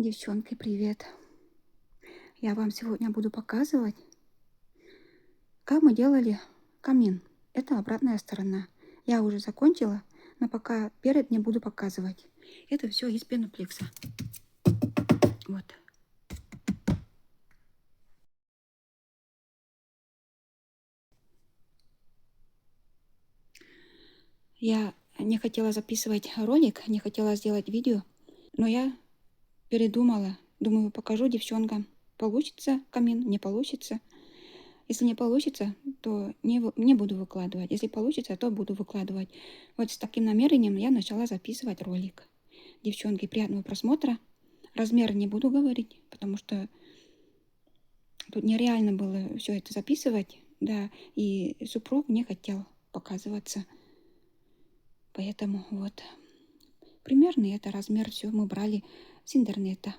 Девчонки, привет! Я вам сегодня буду показывать, как мы делали камин. Это обратная сторона. Я уже закончила, но пока перед не буду показывать. Это все из пеноплекса. Вот. Я не хотела записывать ролик, не хотела сделать видео, но я передумала. Думаю, покажу девчонкам. Получится камин, не получится. Если не получится, то не буду выкладывать. Если получится, то буду выкладывать. Вот с таким намерением я начала записывать ролик. Девчонки, приятного просмотра. Размер не буду говорить, потому что тут нереально было все это записывать. Да, и супруг не хотел показываться. Поэтому вот. Примерно это размер, все мы брали с интернета.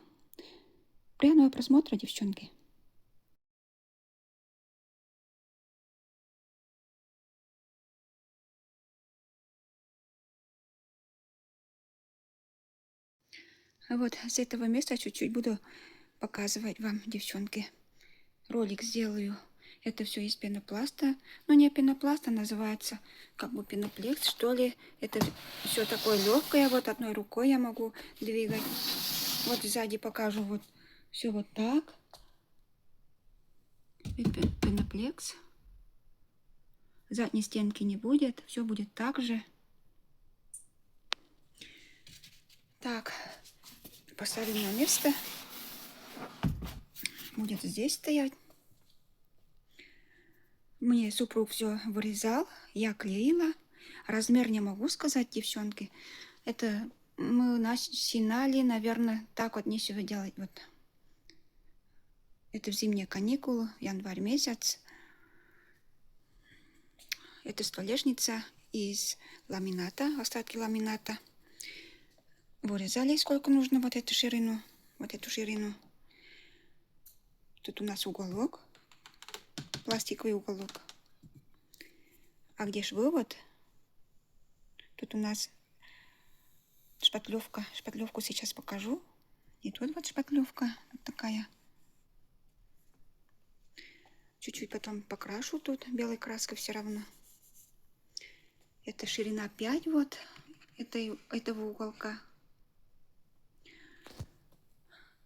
Приятного просмотра, девчонки. Вот с этого места чуть-чуть буду показывать вам, девчонки. Ролик сделаю. Это все из пенопласта. Но не пенопласт, а называется как бы пеноплекс, что ли. Это все такое легкое. Вот одной рукой я могу двигать. Вот сзади покажу. Вот все вот так. Пеноплекс. Задней стенки не будет. Все будет так же. Так. Поставим на место. Будет здесь стоять. Мне супруг все вырезал. Я клеила. Размер не могу сказать, девчонки. Это мы начинали, наверное, так вот нечего делать. Вот. Это в зимние каникулы, январь месяц. Это столешница из ламината, остатки ламината. Вырезали, сколько нужно вот эту ширину. Вот эту ширину. Тут у нас уголок, пластиковый уголок. А где ж вывод? Тут у нас шпатлевка. Шпатлевку сейчас покажу. И тут вот шпатлевка вот такая. Чуть-чуть потом покрашу тут белой краской все равно. Это ширина 5 вот этого уголка.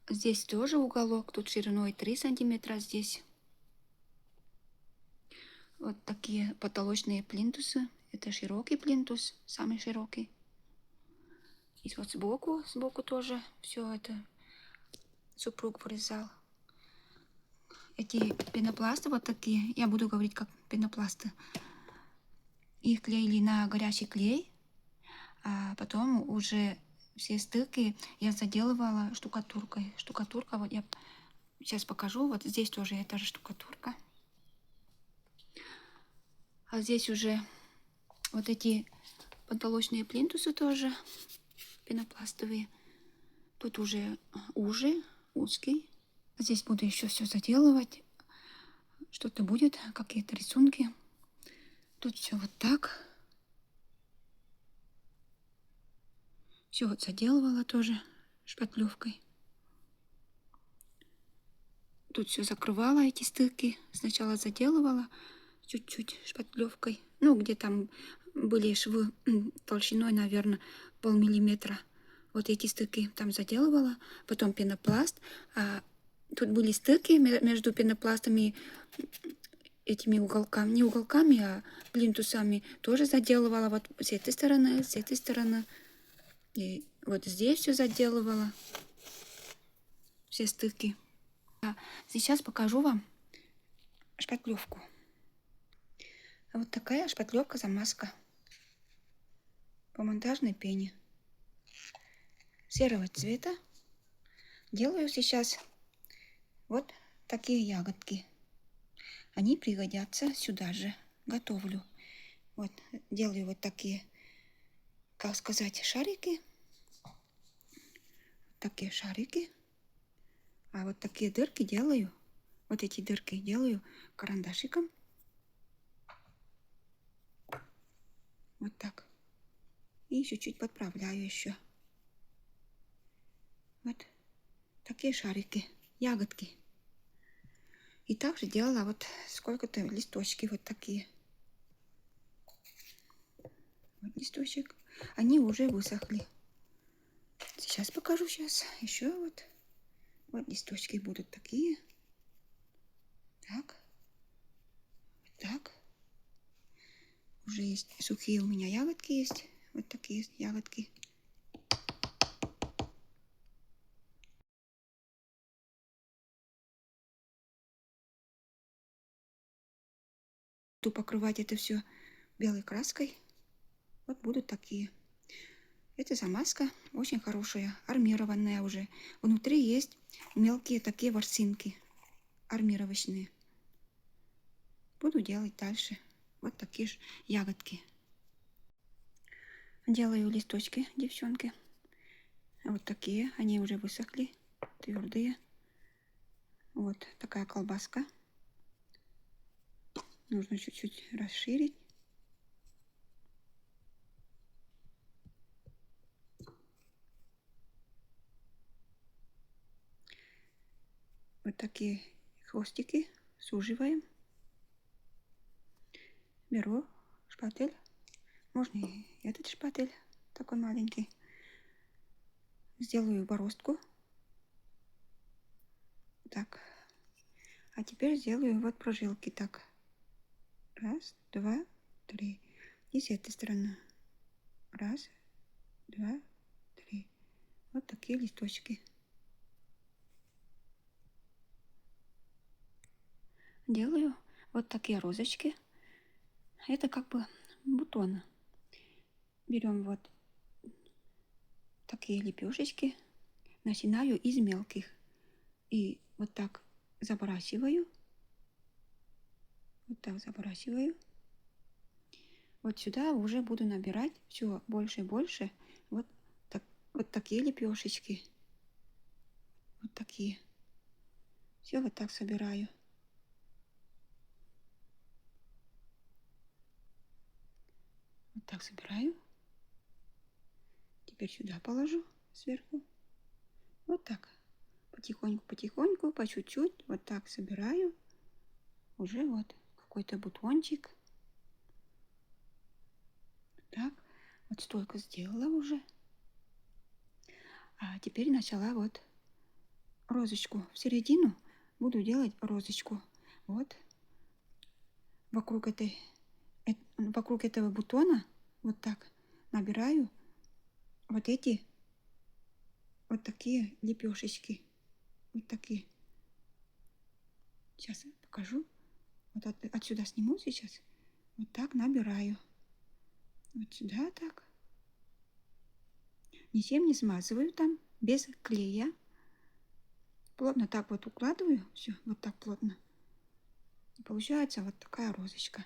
Здесь тоже уголок, тут шириной 3 сантиметра здесь. Вот такие потолочные плинтусы. Это широкий плинтус, самый широкий. И вот сбоку тоже все это супруг вырезал. Эти пенопласты вот такие, я буду говорить как пенопласты. Их клеили на горячий клей, а потом уже все стыки я заделывала штукатуркой. Штукатурка, вот я сейчас покажу, вот здесь тоже эта же штукатурка. А здесь уже вот эти потолочные плинтусы тоже пенопластовые. Тут уже уже узкий. Здесь буду еще все заделывать. Что-то будет, какие-то рисунки. Тут все вот так. Все вот заделывала тоже шпатлевкой. Тут все закрывала, эти стыки. Сначала заделывала чуть-чуть шпатлевкой. Ну, где там были швы толщиной, наверное, полмиллиметра. Вот эти стыки там заделывала. Потом пенопласт. А тут были стыки между пенопластами, этими уголками. Не уголками, а плинтусами. Тоже заделывала вот с этой стороны, с этой стороны. И вот здесь все заделывала. Все стыки. Сейчас покажу вам шпатлевку. Вот такая шпатлевка замазка по монтажной пене серого цвета. Делаю сейчас вот такие ягодки. Они пригодятся сюда же. Готовлю. Вот делаю вот такие, как сказать, шарики. Такие шарики. А вот такие дырки делаю. Вот эти дырки делаю карандашиком. Вот так. И чуть-чуть подправляю еще. Вот. такие шарики, ягодки. И также делала вот сколько-то листочки вот такие. Вот листочек. Они уже высохли. Сейчас покажу сейчас. Еще вот. Вот листочки будут такие. Так. Вот так. Уже есть сухие у меня ягодки есть. Вот такие ягодки. Буду покрывать это все белой краской. Вот будут такие. Это замазка очень хорошая, армированная уже. Внутри есть мелкие такие ворсинки, армировочные. Буду делать дальше вот такие же ягодки. Делаю листочки, девчонки. Вот такие, они уже высохли, твердые. Вот такая колбаска. Нужно чуть-чуть расширить. Вот такие хвостики суживаем. Беру шпатель. Можно и этот шпатель, такой маленький. Сделаю бороздку. Так. А теперь сделаю вот прожилки. Так. Раз, два, три. И с этой стороны. Раз, два, три. Вот такие листочки. Делаю вот такие розочки. Это как бы бутоны. Берем вот такие лепешечки. Начинаю из мелких. И вот так забрасываю. Вот так забрасываю. Вот сюда уже буду набирать все больше и больше. Вот такие лепешечки. Вот такие. Все вот так собираю. Вот так собираю. Теперь сюда положу сверху. Вот так. Потихоньку, по чуть-чуть. Вот так собираю. Уже вот какой-то бутончик. Так. Вот столько сделала уже. А теперь начала вот розочку. В середину буду делать розочку. Вот. Вокруг этого бутона вот так набираю вот эти вот такие лепешечки. Вот такие. Сейчас покажу. Вот отсюда сниму сейчас. Вот так набираю. Вот сюда так. Ничем не смазываю там, без клея. Плотно так вот укладываю. Все, вот так плотно. И получается вот такая розочка.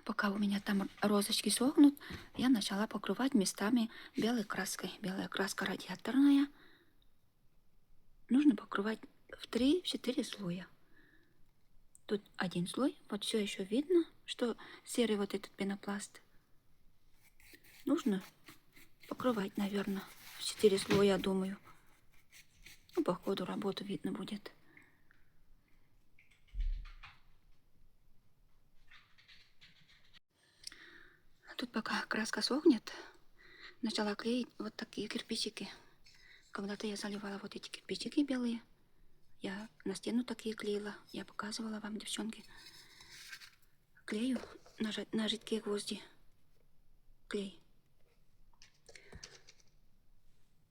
Пока у меня там розочки сохнут, я начала покрывать местами белой краской. Белая краска радиаторная. Нужно покрывать в 3-4 слоя. Тут один слой. Вот все еще видно, что серый вот этот пенопласт. Нужно покрывать, наверное, в 4 слоя, думаю. Ну, по ходу работы видно будет. Тут пока краска сохнет, начала клеить вот такие кирпичики. Когда-то я заливала вот эти кирпичики белые. Я на стену такие клеила. Я показывала вам, девчонки. Клею на жидкие гвозди. Клей.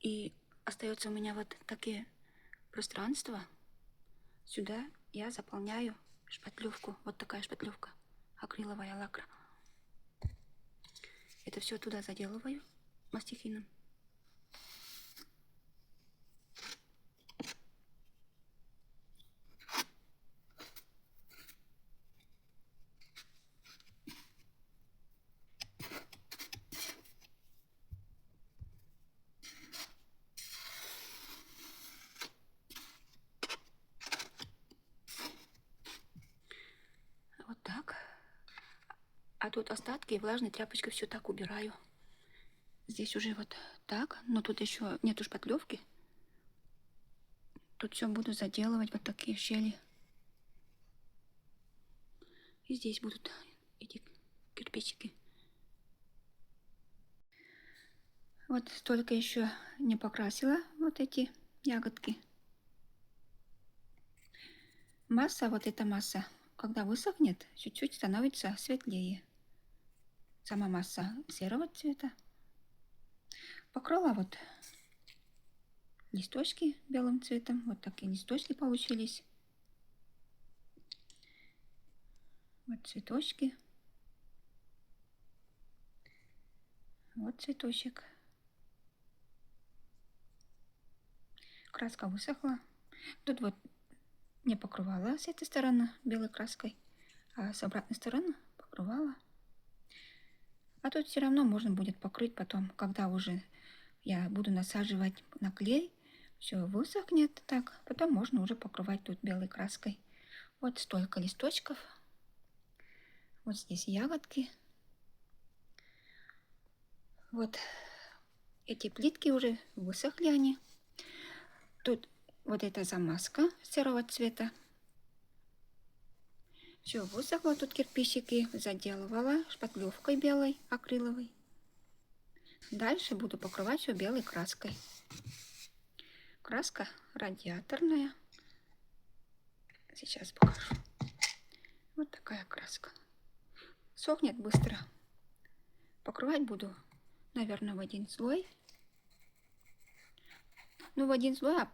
И остается у меня вот такие пространства. Сюда я заполняю шпатлевку. Вот такая шпатлевка. Акриловая лакра. Это все туда заделываю мастихином. Вот так. А тут остатки влажной тряпочкой все так убираю. Здесь уже вот так, но тут еще нету шпатлевки. Тут все буду заделывать вот такие щели. И здесь будут эти кирпичики. Вот столько еще не покрасила вот эти ягодки. Масса, вот эта масса, когда высохнет, чуть-чуть становится светлее. Сама масса серого цвета. Покрыла вот листочки белым цветом. Вот такие листочки получились. Вот цветочки. Вот цветочек. Краска высохла. Тут вот не покрывала с этой стороны белой краской, а с обратной стороны покрывала. А тут все равно можно будет покрыть потом, когда уже я буду насаживать на клей. Все высохнет так, потом можно уже покрывать тут белой краской. Вот столько листочков. Вот здесь ягодки. Вот эти плитки уже высохли они. Тут вот эта замазка серого цвета. Все высохло, тут кирпичики заделывала шпатлевкой белой, акриловой. Дальше буду покрывать все белой краской. Краска радиаторная. Сейчас покажу. Вот такая краска. Сохнет быстро. Покрывать буду, наверное, в один слой. Ну, в один слой, а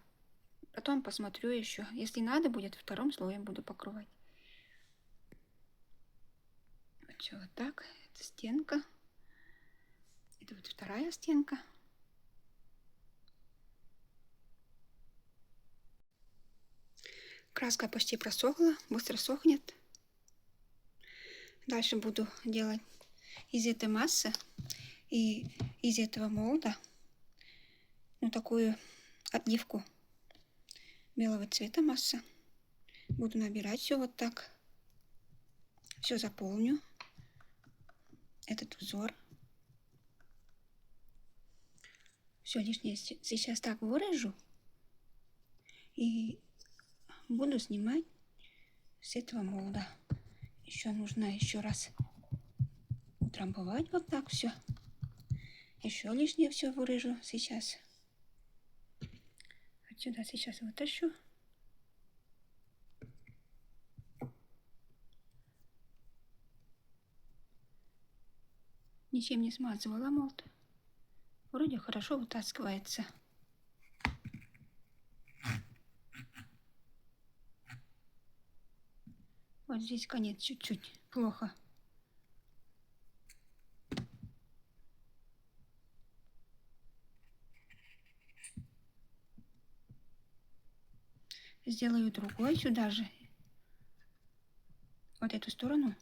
потом посмотрю еще. Если надо будет, вторым слоем буду покрывать. Вот все вот так. Это стенка. Это вот вторая стенка. Краска почти просохла, быстро сохнет. Дальше буду делать из этой массы и из этого молда, ну, такую отливку белого цвета масса. Буду набирать все вот так. Все заполню. Этот узор. Все лишнее сейчас так выражу. И буду снимать с этого молда. Еще нужно еще раз утрамбовать вот так все. Еще лишнее все вырежу сейчас. Отсюда сейчас вытащу. Ничем не смазывала молд. Вроде хорошо вытаскивается. Вот здесь конец чуть-чуть плохо. Сделаю другой сюда же. Вот эту сторону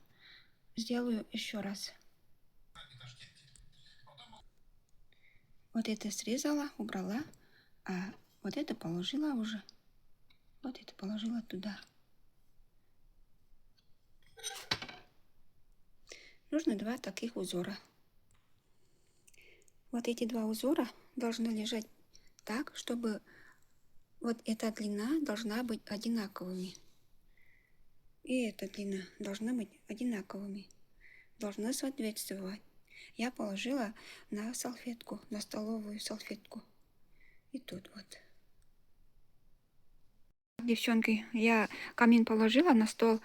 сделаю еще раз. Вот это срезала, убрала, а вот это положила уже. Вот это положила туда. Нужно два таких узора. Вот эти два узора должны лежать так, чтобы вот эта длина должна быть одинаковыми. И эта длина должна быть одинаковыми. Должны соответствовать. Я положила на салфетку, на столовую салфетку. И тут вот. Девчонки, я камин положила на стол,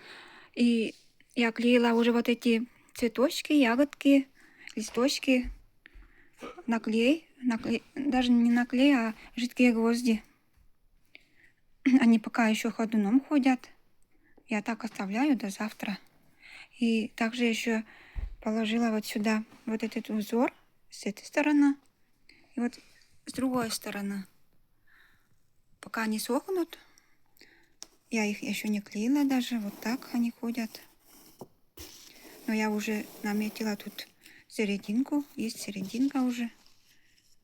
и я клеила уже вот эти цветочки, ягодки, листочки на клей, даже не на клей, а жидкие гвозди. Они пока еще ходуном ходят. Я так оставляю до завтра. И также еще положила вот сюда вот этот узор с этой стороны и вот с другой стороны. Пока они сохнут, я их еще не клеила даже, вот так они ходят. Но я уже наметила тут серединку, есть серединка уже.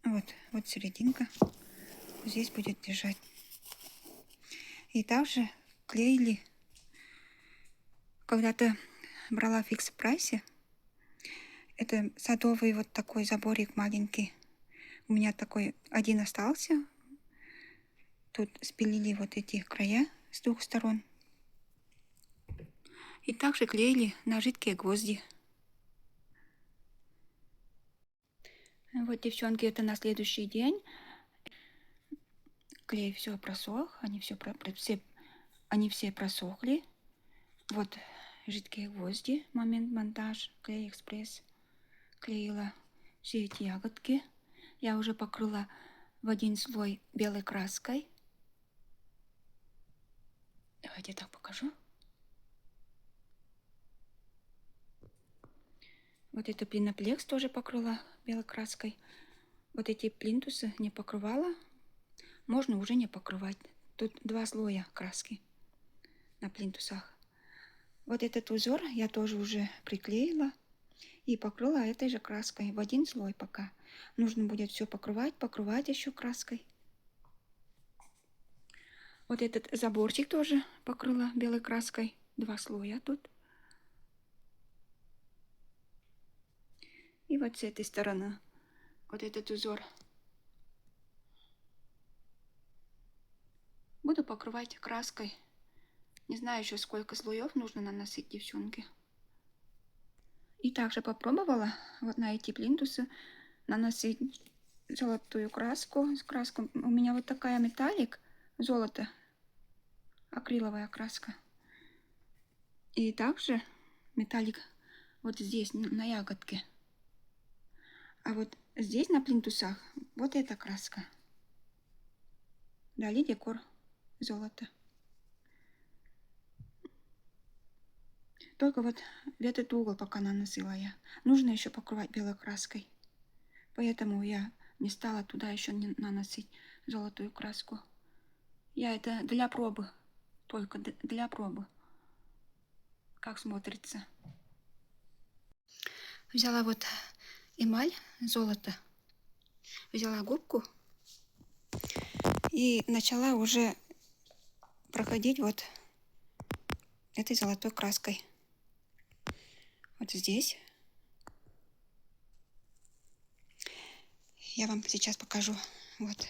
Вот серединка здесь будет лежать. И также клеили, когда-то брала в фикс прайсе. Это садовый вот такой заборик маленький. У меня такой один остался. Тут спилили вот эти края с двух сторон. И также клеили на жидкие гвозди. Вот, девчонки, это на следующий день. Клей все просох, они все просохли. Вот жидкие гвозди, момент монтаж, клей экспресс. Клеила все эти ягодки. Я уже покрыла в один слой белой краской. Давайте так покажу. Вот это пеноплекс тоже покрыла белой краской. Вот эти плинтусы не покрывала. Можно уже не покрывать. Тут 2 слоя краски на плинтусах. Вот этот узор я тоже уже приклеила и покрыла этой же краской в один слой пока. Нужно будет все покрывать еще краской. Вот этот заборчик тоже покрыла белой краской. 2 слоя тут. И вот с этой стороны вот этот узор. Буду покрывать краской. Не знаю еще, сколько слоев нужно наносить, девчонки. И также попробовала вот на эти плинтусы наносить золотую краску. У меня вот такая металлик, золото, акриловая краска. И также металлик вот здесь, на ягодке. А вот здесь на плинтусах вот эта краска. Дали декор золото. Только вот в этот угол пока наносила я. Нужно еще покрывать белой краской. Поэтому я не стала туда еще наносить золотую краску. Я это для пробы. Только для пробы. Как смотрится. Взяла вот эмаль, золото. Взяла губку. И начала уже проходить вот этой золотой краской. Вот здесь. Я вам сейчас покажу. Вот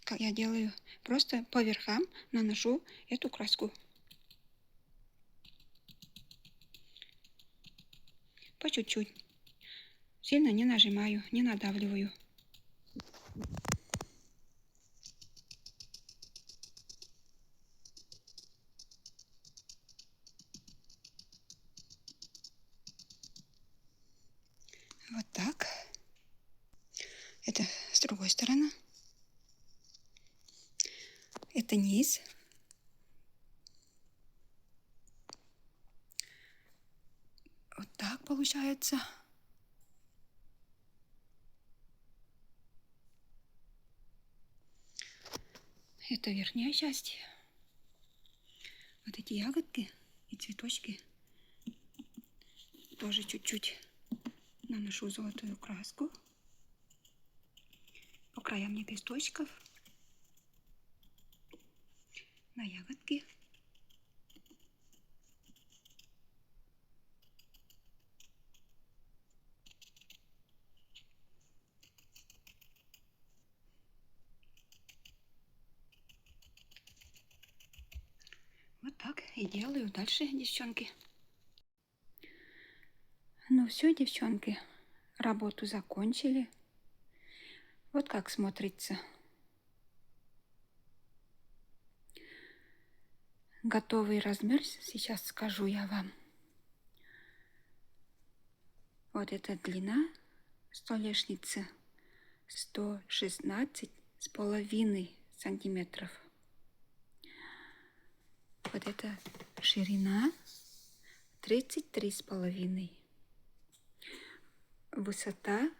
как я делаю. Просто по верхам наношу эту краску. По чуть-чуть. Сильно не нажимаю, не надавливаю. Вот так. Это с другой стороны. Это низ. Вот так получается. Это верхняя часть. Вот эти ягодки и цветочки. Тоже чуть-чуть наношу золотую краску по краям лепесточков на ягодки. Вот так и делаю дальше, девчонки. Ну все, девчонки, работу закончили. Вот как смотрится. Готовый размер сейчас скажу я вам. Вот эта длина столешницы 116,5 сантиметров. Вот эта ширина 33,5. Высота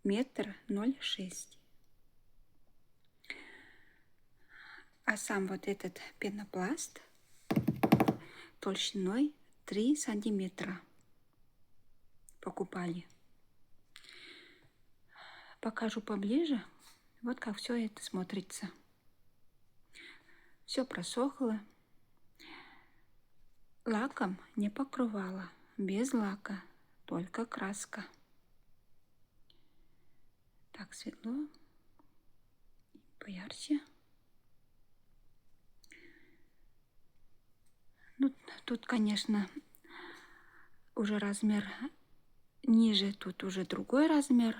1,06 м. А сам вот этот пенопласт толщиной 3 сантиметра покупали. Покажу поближе. Вот как все это смотрится. Все просохло. Лаком не покрывала. Без лака. Только краска. так светло, поярче. Ну, тут, конечно, уже размер ниже, тут уже другой размер.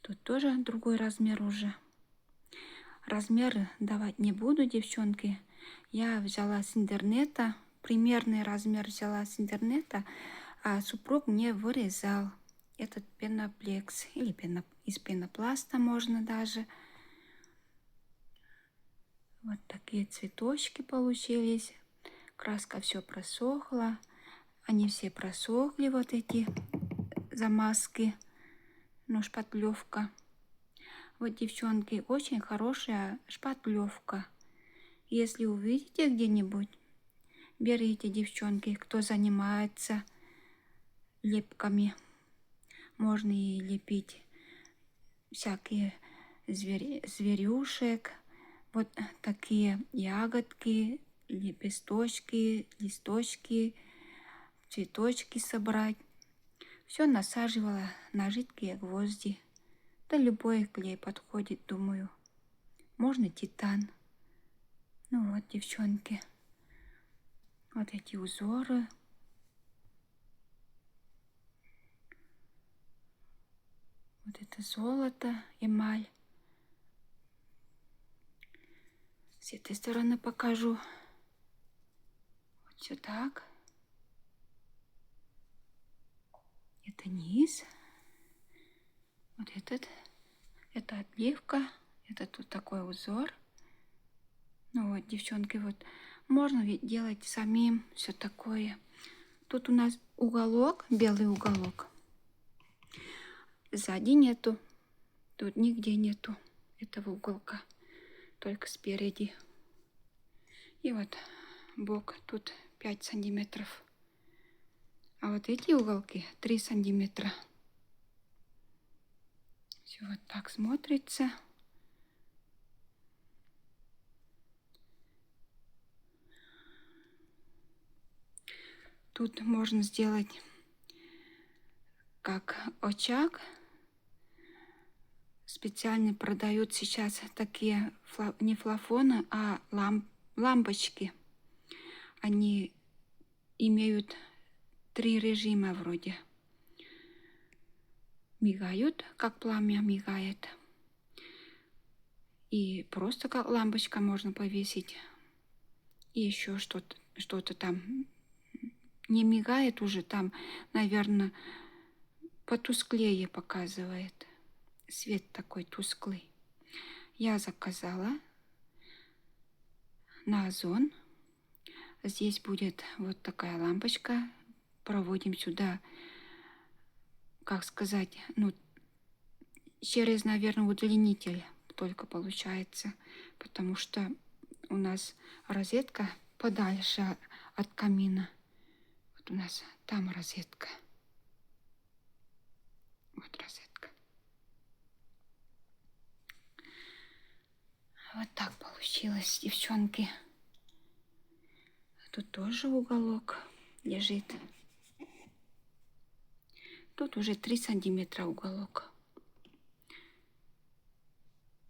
Тут тоже другой размер уже. Размеры давать не буду, девчонки. Я взяла с интернета, примерный размер взяла с интернета, а супруг мне вырезал этот пеноплекс или из пенопласта можно даже. Вот такие цветочки получились. Краска все просохла. Они все просохли, вот эти замазки. Ну, шпатлевка. Вот, девчонки, очень хорошая шпатлевка. Если увидите где-нибудь, берите, девчонки, кто занимается лепками. Можно и лепить всякие зверюшек. Вот такие ягодки, лепесточки, листочки, цветочки собрать. Все насаживала на жидкие гвозди. Да любой клей подходит, думаю. Можно титан. Ну вот, девчонки. Вот эти узоры. Вот это золото, эмаль. С этой стороны покажу. Вот все так. Это низ. Вот это отливка. Это тут такой узор. Ну вот, девчонки, вот можно ведь делать самим все такое. Тут у нас уголок, белый уголок. Сзади нету. Тут нигде нету этого уголка. Только спереди. И вот бок тут 5 сантиметров. А вот эти уголки 3 сантиметра. Все вот так смотрится. Тут можно сделать как очаг. Специально продают сейчас такие не флафоны, а лампочки. Они имеют 3 режима вроде. Мигают, как пламя мигает. И просто как лампочка можно повесить. И еще что-то там не мигает уже, там, наверное, потусклее показывает. Свет такой тусклый. Я заказала на Озон. Здесь будет вот такая лампочка. Проводим сюда, как сказать, ну, через, наверное, удлинитель только получается, потому что у нас розетка подальше от камина. Вот у нас там розетка. Вот розетка. Вот так получилось, девчонки. Тут тоже уголок лежит. Тут уже 3 сантиметра уголок.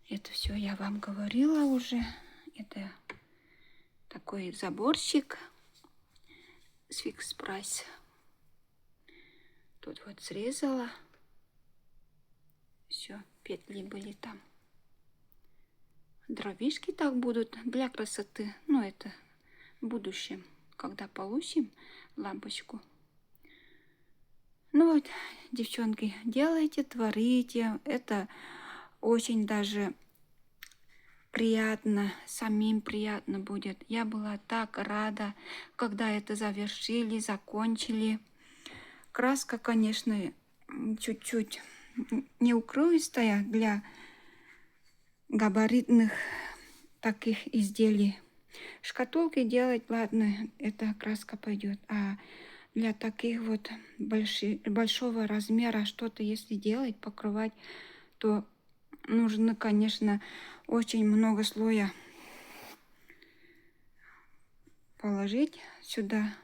Это все я вам говорила уже. Это такой заборчик с фикс прайс. Тут вот срезала. Все, петли были там. Дровишки так будут для красоты. Но это в будущем, когда получим лампочку. Ну вот, девчонки, делайте, творите. Это очень даже приятно, самим приятно будет. Я была так рада, когда это завершили, закончили. Краска, конечно, чуть-чуть неукрывистая для габаритных таких изделий. Шкатулки делать, ладно, эта краска пойдет. А для таких вот большого размера что-то если делать, покрывать, то нужно, конечно, очень много слоя положить сюда,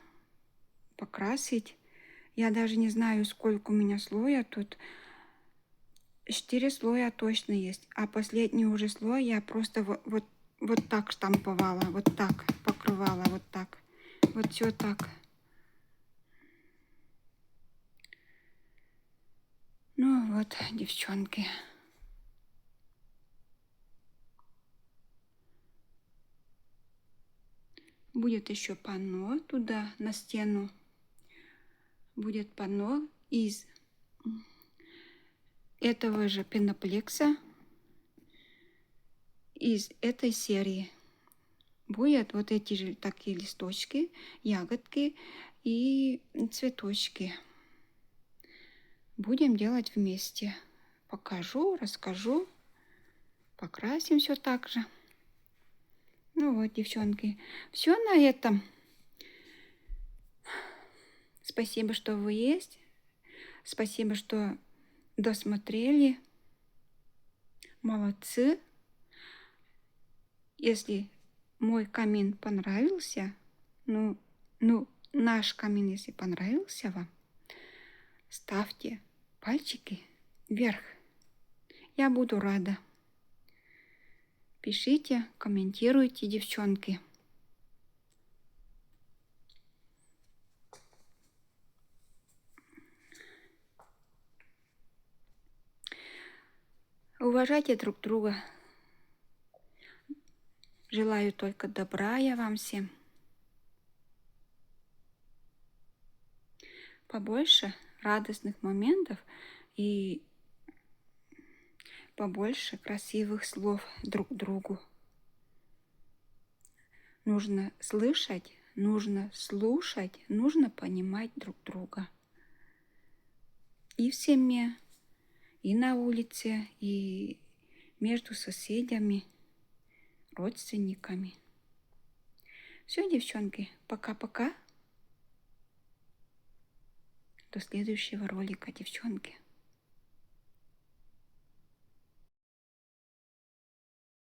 покрасить. Я даже не знаю, сколько у меня слоя тут. 4 слоя точно есть. А последний уже слой я просто вот так штамповала, вот так покрывала, вот так. Вот все так. Ну вот, девчонки. Будет еще панно туда, на стену. Будет панно из этого же пеноплекса, из этой серии. Будет вот эти же такие листочки, ягодки и цветочки. Будем делать вместе. Покажу, расскажу. Покрасим все так же. Ну вот, девчонки, все на этом. Спасибо, что вы есть. Спасибо, что досмотрели. Молодцы. Если мой камин понравился, ну, наш камин, если понравился вам, ставьте пальчики вверх. Я буду рада. Пишите, комментируйте, девчонки. Уважайте друг друга. Желаю только добра я вам всем. Побольше радостных моментов и побольше красивых слов друг другу. Нужно слышать, нужно слушать, нужно понимать друг друга. И в семье, и на улице, и между соседями, родственниками. Все, девчонки, пока-пока. До следующего ролика, девчонки.